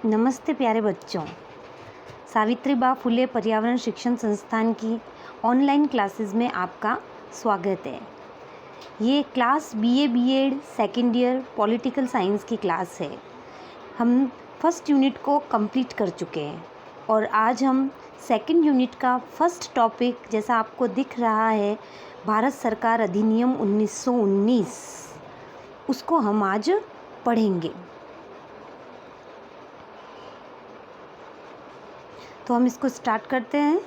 नमस्ते प्यारे बच्चों। सावित्रीबाई फुले पर्यावरण शिक्षण संस्थान की ऑनलाइन क्लासेस में आपका स्वागत है। ये class BA BEd second year political science की क्लास है। हम फर्स्ट यूनिट को कंप्लीट कर चुके हैं और आज हम सेकेंड यूनिट का फर्स्ट टॉपिक, जैसा आपको दिख रहा है, भारत सरकार अधिनियम 1919, उसको हम आज पढ़ेंगे। तो हम इसको स्टार्ट करते हैं।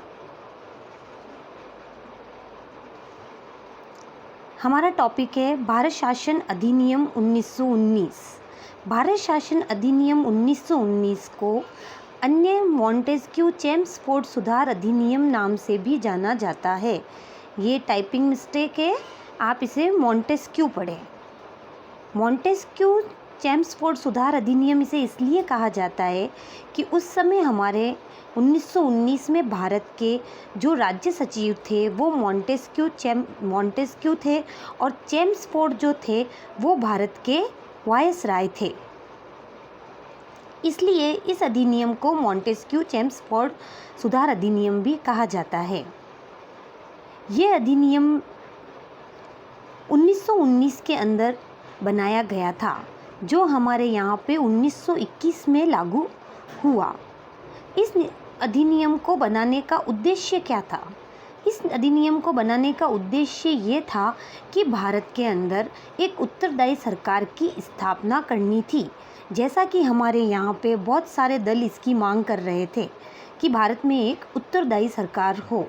हमारा टॉपिक है भारत शासन अधिनियम 1919। भारत शासन अधिनियम 1919 को अन्य मॉन्टेस्क्यू चेम्सफोर्ड सुधार अधिनियम नाम से भी जाना जाता है। ये टाइपिंग मिस्टेक है, आप इसे मॉन्टेस्क्यू पढ़ें। मॉन्टेस्क्यू चेम्सफोर्ड सुधार अधिनियम इसे इसलिए कहा जाता है कि उस समय हमारे 1919 में भारत के जो राज्य सचिव थे वो मॉन्टेस्क्यू थे और चेम्सफोर्ड जो थे वो भारत के वायसराय थे। इसलिए इस अधिनियम को मॉन्टेस्क्यू चेम्सफोर्ड सुधार अधिनियम भी कहा जाता है। ये अधिनियम 1919 के अंदर बनाया गया था, जो हमारे यहाँ पे 1921 में लागू हुआ। इस अधिनियम को बनाने का उद्देश्य क्या था? इस अधिनियम को बनाने का उद्देश्य ये था कि भारत के अंदर एक उत्तरदायी सरकार की स्थापना करनी थी। जैसा कि हमारे यहाँ पे बहुत सारे दल इसकी मांग कर रहे थे कि भारत में एक उत्तरदायी सरकार हो।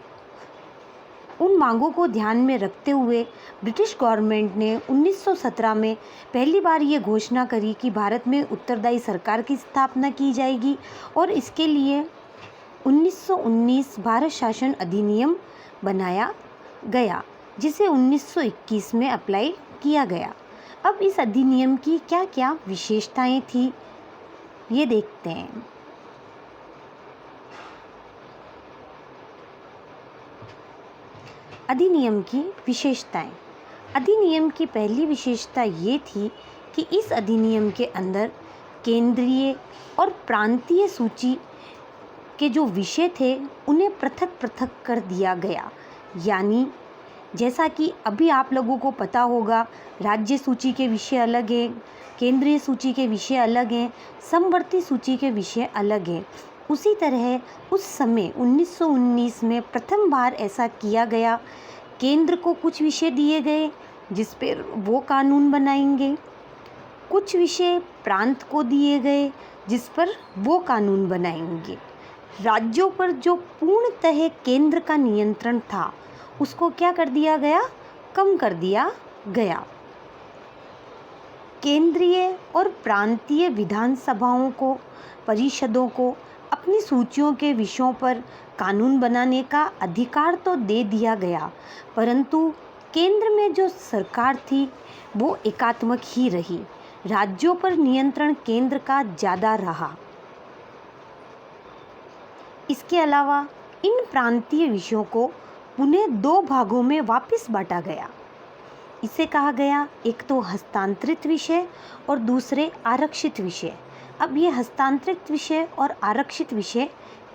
उन मांगों को ध्यान में रखते हुए ब्रिटिश गवर्नमेंट ने 1917 में पहली बार ये घोषणा करी कि भारत में उत्तरदायी सरकार की स्थापना की जाएगी और इसके लिए 1919 भारत शासन अधिनियम बनाया गया, जिसे 1921 में अप्लाई किया गया। अब इस अधिनियम की क्या क्या विशेषताएं थी, ये देखते हैं। अधिनियम की विशेषताएं। अधिनियम की पहली विशेषता ये थी कि इस अधिनियम के अंदर केंद्रीय और प्रांतीय सूची के जो विषय थे उन्हें पृथक पृथक कर दिया गया। यानी जैसा कि अभी आप लोगों को पता होगा, राज्य सूची के विषय अलग हैं, केंद्रीय सूची के विषय अलग हैं, समवर्ती सूची के विषय अलग हैं। उसी तरह उस समय 1919 में प्रथम बार ऐसा किया गया। केंद्र को कुछ विषय दिए गए जिस पर वो कानून बनाएंगे, कुछ विषय प्रांत को दिए गए जिस पर वो कानून बनाएंगे। राज्यों पर जो पूर्णतः केंद्र का नियंत्रण था उसको क्या कर दिया गया? कम कर दिया गया। केंद्रीय और प्रांतीय विधानसभाओं को, परिषदों को अपनी सूचियों के विषयों पर कानून बनाने का अधिकार तो दे दिया गया, परंतु केंद्र में जो सरकार थी वो एकात्मक ही रही। राज्यों पर नियंत्रण केंद्र का ज़्यादा रहा। इसके अलावा इन प्रांतीय विषयों को पुनः दो भागों में वापस बांटा गया। इसे कहा गया, एक तो हस्तांतरित विषय और दूसरे आरक्षित विषय। अब ये हस्तांतरित विषय और आरक्षित विषय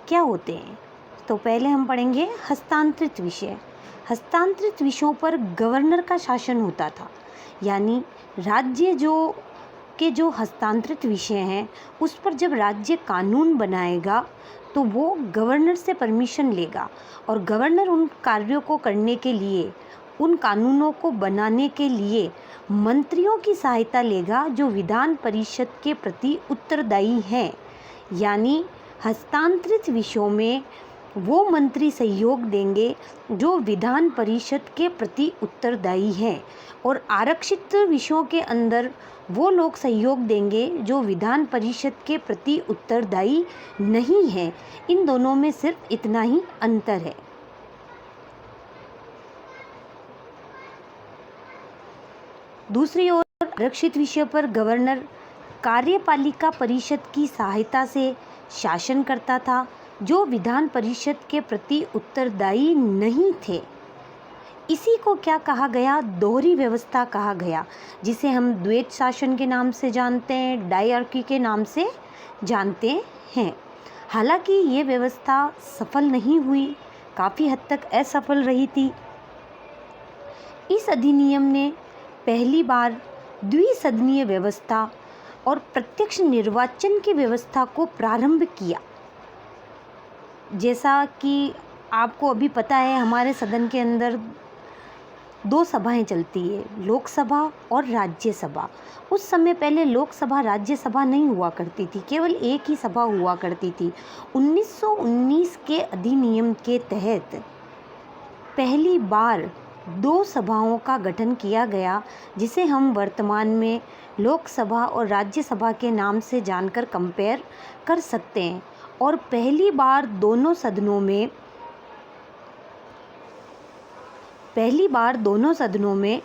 क्या होते हैं? तो पहले हम पढ़ेंगे हस्तांतरित विषय। हस्तांतरित विषयों पर गवर्नर का शासन होता था। यानी राज्य जो हस्तांतरित विषय हैं उस पर जब राज्य कानून बनाएगा तो वो गवर्नर से परमिशन लेगा और गवर्नर उन कार्यों को करने के लिए, उन कानूनों को बनाने के लिए मंत्रियों की सहायता लेगा जो विधान परिषद के प्रति उत्तरदायी हैं। यानी हस्तांतरित विषयों में वो मंत्री सहयोग देंगे जो विधान परिषद के प्रति उत्तरदायी हैं और आरक्षित विषयों के अंदर वो लोग सहयोग देंगे जो विधान परिषद के प्रति उत्तरदायी नहीं हैं। इन दोनों में सिर्फ इतना ही अंतर है। दूसरी ओर आरक्षित विषय पर गवर्नर कार्यपालिका परिषद की सहायता से शासन करता था जो विधान परिषद के प्रति उत्तरदायी नहीं थे। इसी को क्या कहा गया? दोहरी व्यवस्था कहा गया, जिसे हम द्वैत शासन के नाम से जानते हैं, डायरकी के नाम से जानते हैं। हालांकि ये व्यवस्था सफल नहीं हुई, काफ़ी हद तक असफल रही थी। इस अधिनियम ने पहली बार द्विसदनीय व्यवस्था और प्रत्यक्ष निर्वाचन की व्यवस्था को प्रारंभ किया। जैसा कि आपको अभी पता है, हमारे सदन के अंदर 2 सभाएं चलती है, लोकसभा और राज्यसभा। उस समय पहले लोकसभा राज्यसभा नहीं हुआ करती थी, केवल एक ही सभा हुआ करती थी। 1919 के अधिनियम के तहत पहली बार 2 सभाओं का गठन किया गया, जिसे हम वर्तमान में लोकसभा और राज्यसभा के नाम से जानकर कंपेयर कर सकते हैं। और पहली बार दोनों सदनों में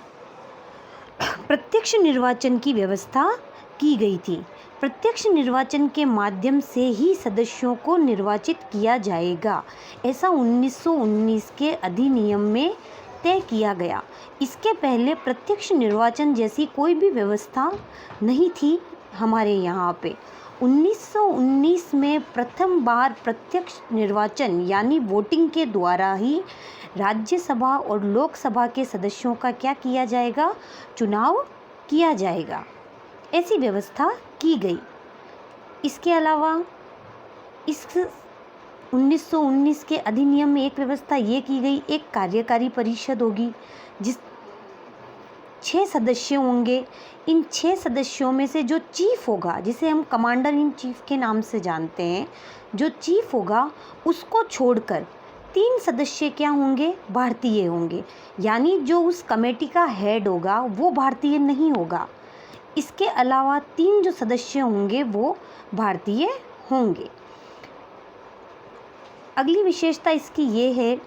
प्रत्यक्ष निर्वाचन की व्यवस्था की गई थी। प्रत्यक्ष निर्वाचन के माध्यम से ही सदस्यों को निर्वाचित किया जाएगा, ऐसा 1919 के अधिनियम में तय किया गया। इसके पहले प्रत्यक्ष निर्वाचन जैसी कोई भी व्यवस्था नहीं थी हमारे यहाँ पे। 1919 में प्रथम बार प्रत्यक्ष निर्वाचन यानी वोटिंग के द्वारा ही राज्यसभा और लोकसभा के सदस्यों का क्या किया जाएगा, चुनाव किया जाएगा, ऐसी व्यवस्था की गई। इसके अलावा इस 1919 के अधिनियम में एक व्यवस्था ये की गई, एक कार्यकारी परिषद होगी जिस 6 सदस्य होंगे। इन 6 सदस्यों में से जो चीफ होगा, जिसे हम कमांडर इन चीफ के नाम से जानते हैं, जो चीफ होगा उसको छोड़कर 3 सदस्य क्या होंगे, भारतीय होंगे। यानी जो उस कमेटी का हेड होगा वो भारतीय नहीं होगा। इसके अलावा 3 जो सदस्य होंगे वो भारतीय होंगे। अगली विशेषता इसकी ये है,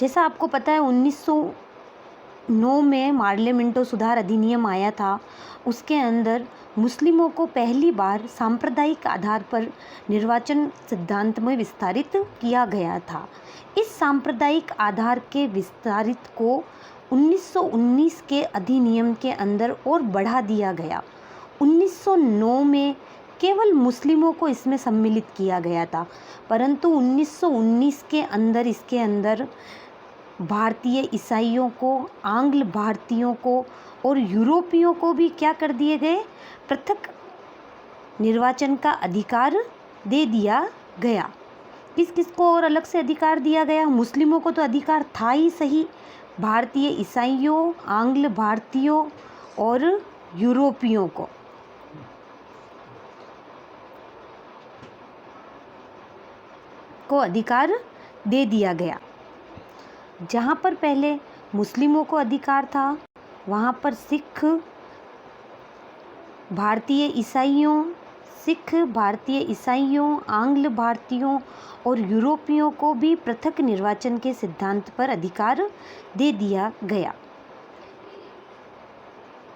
जैसा आपको पता है 1909 में पार्लियामेंटो सुधार अधिनियम आया था। उसके अंदर मुस्लिमों को पहली बार सांप्रदायिक आधार पर निर्वाचन सिद्धांत में विस्तारित किया गया था। इस सांप्रदायिक आधार के विस्तारित को 1919 के अधिनियम के अंदर और बढ़ा दिया गया। 1909 में केवल मुस्लिमों को इसमें सम्मिलित किया गया था, परंतु 1919 के अंदर इसके अंदर भारतीय ईसाइयों को, आंग्ल भारतीयों को और यूरोपियों को भी क्या कर दिए गए, पृथक निर्वाचन का अधिकार दे दिया गया। किस किस को और अलग से अधिकार दिया गया? मुस्लिमों को तो अधिकार था ही सही, भारतीय ईसाइयों, आंग्ल भारतीयों और यूरोपियों को अधिकार दे दिया गया। जहाँ पर पहले मुस्लिमों को अधिकार था, वहाँ पर भारतीय ईसाइयों, आंग्ल भारतीयों और यूरोपियों को भी पृथक निर्वाचन के सिद्धांत पर अधिकार दे दिया गया।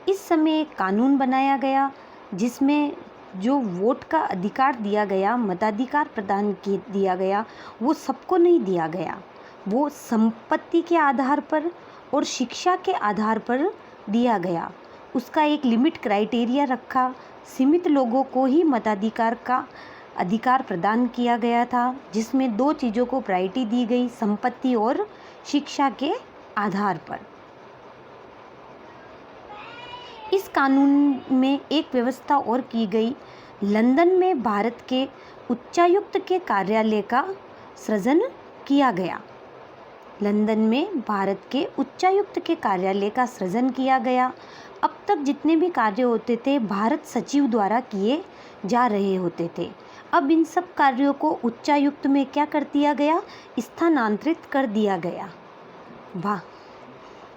इस समय एक कानून बनाया गया जिसमें जो वोट का अधिकार दिया गया, मताधिकार प्रदान दिया गया, वो सबको नहीं दिया गया। वो संपत्ति के आधार पर और शिक्षा के आधार पर दिया गया। उसका एक लिमिट क्राइटेरिया रखा, सीमित लोगों को ही मताधिकार का अधिकार प्रदान किया गया था, जिसमें 2 चीज़ों को प्रायोरिटी दी गई, संपत्ति और शिक्षा के आधार पर। इस कानून में एक व्यवस्था और की गई, लंदन में भारत के उच्चायुक्त के कार्यालय का सृजन किया गया। लंदन में भारत के उच्चायुक्त के कार्यालय का सृजन किया गया। अब तक जितने भी कार्य होते थे भारत सचिव द्वारा किए जा रहे होते थे। अब इन सब कार्यों को उच्चायुक्त में क्या कर दिया गया, स्थानांतरित कर दिया गया। वाह,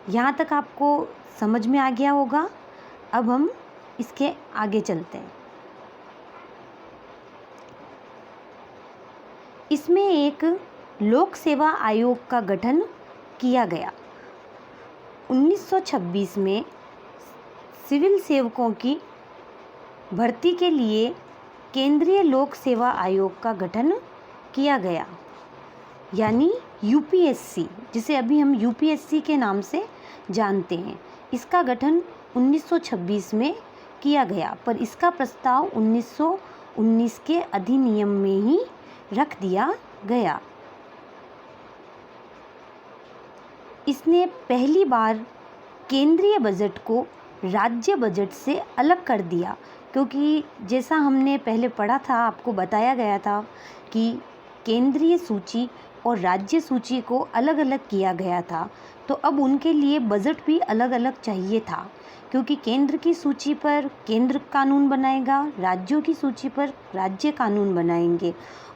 यहाँ तक आपको समझ में आ गया होगा। अब हम इसके आगे चलते हैं। इसमें एक लोक सेवा आयोग का गठन किया गया। 1926 में सिविल सेवकों की भर्ती के लिए केंद्रीय लोक सेवा आयोग का गठन किया गया। यानी यूपीएससी, जिसे अभी हम यूपीएससी के नाम से जानते हैं, इसका गठन 1926 में किया गया, पर इसका प्रस्ताव 1919 के अधिनियम में ही रख दिया गया। इसने पहली बार केंद्रीय बजट को राज्य बजट से अलग कर दिया, क्योंकि जैसा हमने पहले पढ़ा था, आपको बताया गया था कि केंद्रीय सूची और राज्य सूची को अलग अलग किया गया था, तो अब उनके लिए बजट भी अलग अलग चाहिए था, क्योंकि केंद्र की सूची पर केंद्र कानून बनाएगा, राज्यों की सूची पर राज्य कानून बनाएंगे।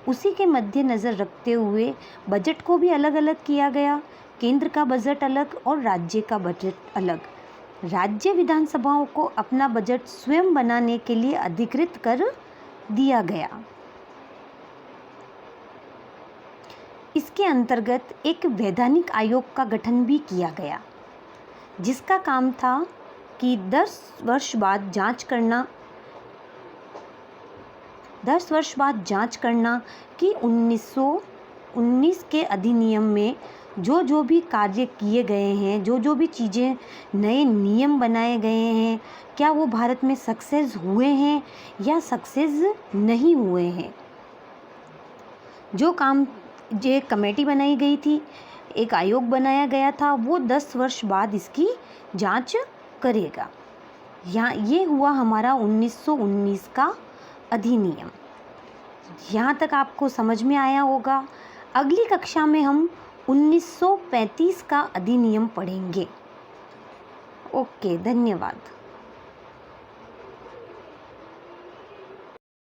उसी के मद्देनज़र रखते हुए बजट को भी अलग अलग किया गया, केंद्र का बजट अलग और राज्य का बजट अलग। राज्य विधानसभाओं को अपना बजट स्वयं बनाने के लिए अधिकृत कर दिया गया। इसके अंतर्गत एक वैधानिक आयोग का गठन भी किया गया, जिसका काम था कि 10 वर्ष बाद जांच करना कि 1919 के अधिनियम में जो भी कार्य किए गए हैं, जो भी चीज़ें, नए नियम बनाए गए हैं, क्या वो भारत में सक्सेस हुए हैं या सक्सेस नहीं हुए हैं। जो काम, जो कमेटी बनाई गई थी, एक आयोग बनाया गया था, वो 10 वर्ष बाद इसकी जांच करेगा। ये हुआ हमारा 1919 का अधिनियम। यहाँ तक आपको समझ में आया होगा। अगली कक्षा में हम 1935 का अधिनियम पढ़ेंगे। ओके, धन्यवाद।